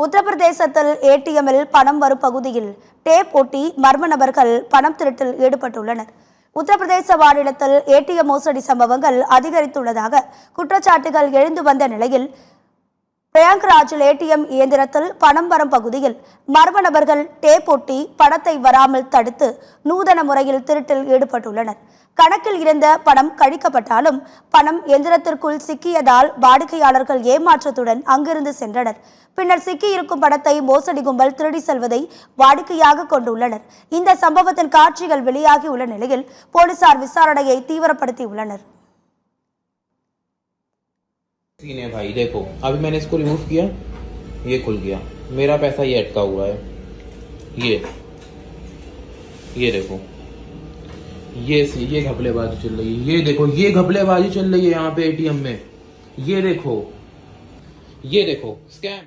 உத்தரப்பிரதேசத்தில் ஏடிஎம்மில் பணம் வரும் பகுதியில் டேப் ஒட்டி மர்ம நபர்கள் பணம் திருட்டில் ஈடுபட்டுள்ளனர். உத்தரப்பிரதேச மாநிலத்தில் ஏடிஎம் மோசடி சம்பவங்கள் அதிகரித்துள்ளதாக குற்றச்சாட்டுகள் எழுந்து வந்த நிலையில் பிரயாக்ராஜில் ஏடிஎம் இயந்திரத்தில் பணம் வரும் பகுதியில் மர்ம நபர்கள் டேப் ஒட்டி பணத்தை வராமல் தடுத்து நூதன முறையில் திருட்டில் ஈடுபட்டுள்ளனர். கணக்கில் இருந்த பணம் கழிக்கப்பட்டாலும் பணம் எந்திரத்திற்குள் சிக்கியதால் வாடிக்கையாளர்கள் ஏமாற்றத்துடன் அங்கிருந்து சென்றனர். பின்னர் சிக்கியிருக்கும் பணத்தை மோசடி கும்பல் திருடி செல்வதை வாடிக்கையாக கொண்டுள்ளனர். இந்த சம்பவத்தின் காட்சிகள் வெளியாகியுள்ள நிலையில் போலீசார் விசாரணையை தீவிரப்படுத்தியுள்ளனர். सीन है भाई, देखो अभी मैंने इसको रिमूव किया, ये खुल गया, मेरा पैसा ये अटका हुआ है। ये देखो, ये घपलेबाजी चल रही है। ये देखो, ये घपलेबाजी चल रही है यहाँ पे एटीएम में। ये देखो स्कैम।